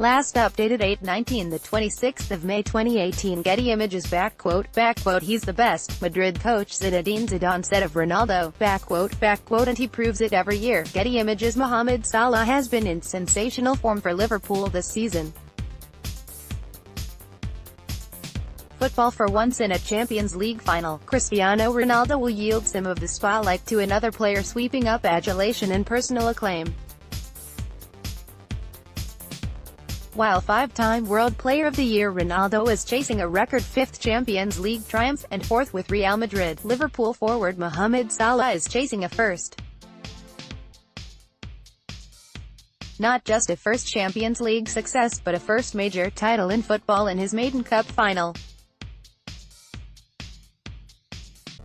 Last updated 8/19 the 26th of May 2018. Getty Images He's the best, Madrid coach Zinedine Zidane said of Ronaldo, and he proves it every year. Getty Images Mohamed Salah has been in sensational form for Liverpool this season. Football for once in a Champions League final, Cristiano Ronaldo will yield some of the spotlight to another player, sweeping up adulation and personal acclaim. While five-time World Player of the Year Ronaldo is chasing a record fifth Champions League triumph, and fourth with Real Madrid, Liverpool forward Mohamed Salah is chasing a first. Not just a first Champions League success, but a first major title in football in his maiden cup final.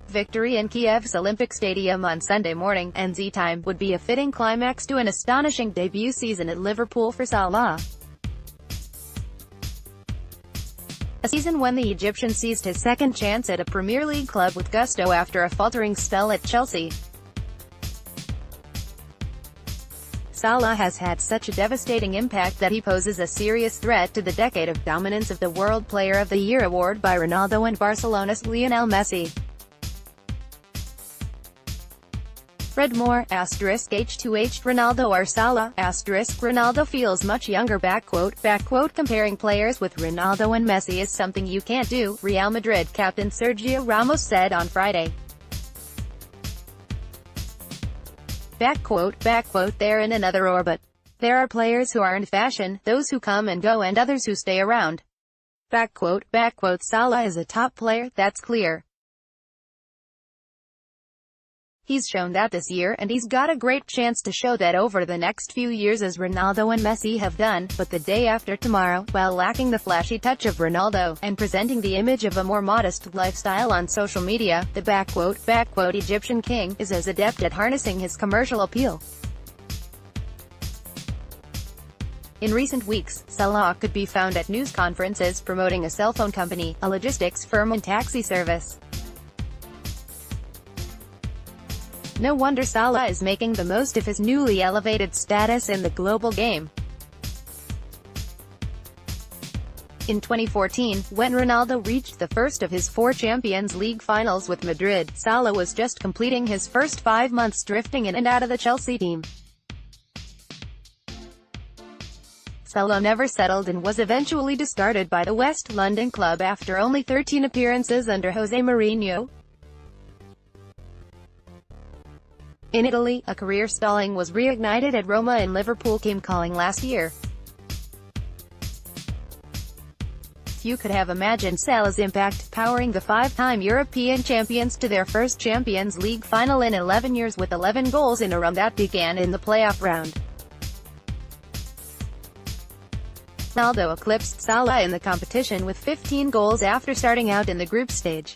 Victory in Kiev's Olympic Stadium on Sunday morning, NZ time, would be a fitting climax to an astonishing debut season at Liverpool for Salah. A season when the Egyptian seized his second chance at a Premier League club with gusto after a faltering spell at Chelsea. Salah has had such a devastating impact that he poses a serious threat to the decade of dominance of the World Player of the Year award by Ronaldo and Barcelona's Lionel Messi. Fred Moore, H2H Ronaldo or Salah, Ronaldo feels much younger, comparing players with Ronaldo and Messi is something you can't do, Real Madrid captain Sergio Ramos said on Friday. They're in another orbit. There are players who are in fashion, those who come and go and others who stay around. Salah is a top player, that's clear. He's shown that this year, and he's got a great chance to show that over the next few years as Ronaldo and Messi have done. But the day after tomorrow, while lacking the flashy touch of Ronaldo, and presenting the image of a more modest lifestyle on social media, the Egyptian king is as adept at harnessing his commercial appeal. In recent weeks, Salah could be found at news conferences promoting a cell phone company, a logistics firm and taxi service. No wonder Salah is making the most of his newly elevated status in the global game. In 2014, when Ronaldo reached the first of his 4 Champions League finals with Madrid, Salah was just completing his first 5 months drifting in and out of the Chelsea team. Salah never settled and was eventually discarded by the West London club after only 13 appearances under Jose Mourinho. In Italy, a career stalling was reignited at Roma and Liverpool came calling last year. Few could have imagined Salah's impact, powering the 5-time European champions to their first Champions League final in 11 years with 11 goals in a run that began in the playoff round. Ronaldo eclipsed Salah in the competition with 15 goals after starting out in the group stage.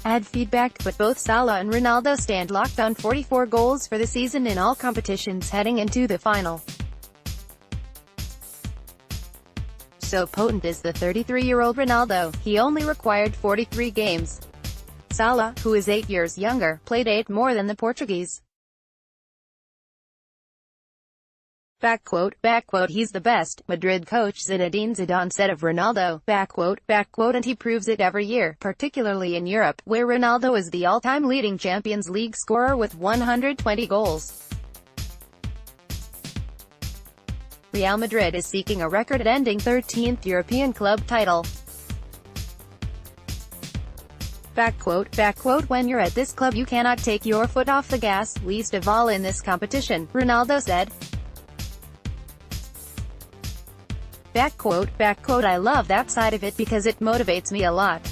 Ad feedback, but both Salah and Ronaldo stand locked on 44 goals for the season in all competitions heading into the final. So potent is the 33-year-old Ronaldo, he only required 43 games. Salah, who is 8 years younger, played 8 more than the Portuguese. He's the best, Madrid coach Zinedine Zidane said of Ronaldo, and he proves it every year, particularly in Europe, where Ronaldo is the all-time leading Champions League scorer with 120 goals. Real Madrid is seeking a record-ending 13th European club title. When you're at this club you cannot take your foot off the gas, least of all in this competition, Ronaldo said. I love that side of it because it motivates me a lot.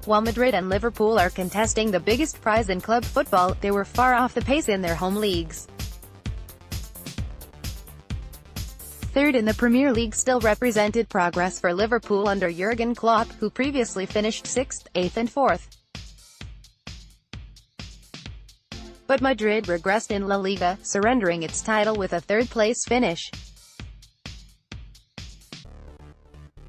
While Madrid and Liverpool are contesting the biggest prize in club football, they were far off the pace in their home leagues. Third in the Premier League still represented progress for Liverpool under Jurgen Klopp, who previously finished 6th, 8th and 4th. But Madrid regressed in La Liga, surrendering its title with a third-place finish.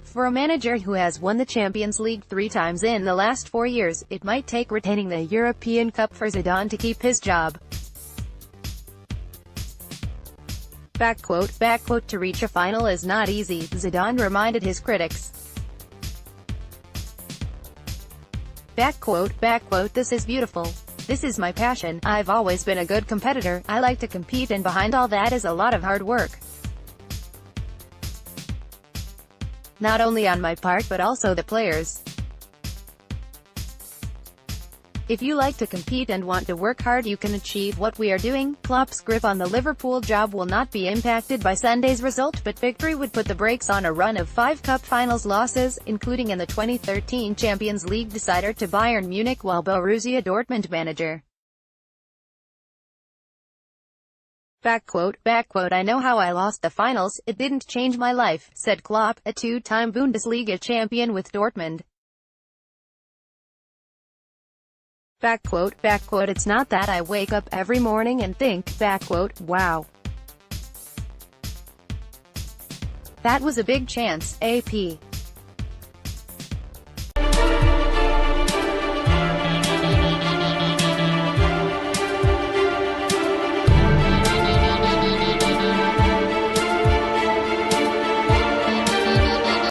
For a manager who has won the Champions League 3 times in the last 4 years, it might take retaining the European Cup for Zidane to keep his job. Backquote, to reach a final is not easy, Zidane reminded his critics. Backquote, this is beautiful. This is my passion. I've always been a good competitor. I like to compete, and behind all that is a lot of hard work. Not only on my part but also the players. If you like to compete and want to work hard, you can achieve what we are doing. Klopp's grip on the Liverpool job will not be impacted by Sunday's result, but victory would put the brakes on a run of 5 cup finals losses, including in the 2013 Champions League decider to Bayern Munich while Borussia Dortmund manager. Backquote, I know how I lost the finals, it didn't change my life, said Klopp, a 2-time Bundesliga champion with Dortmund. Backquote, it's not that I wake up every morning and think, wow. That was a big chance, AP.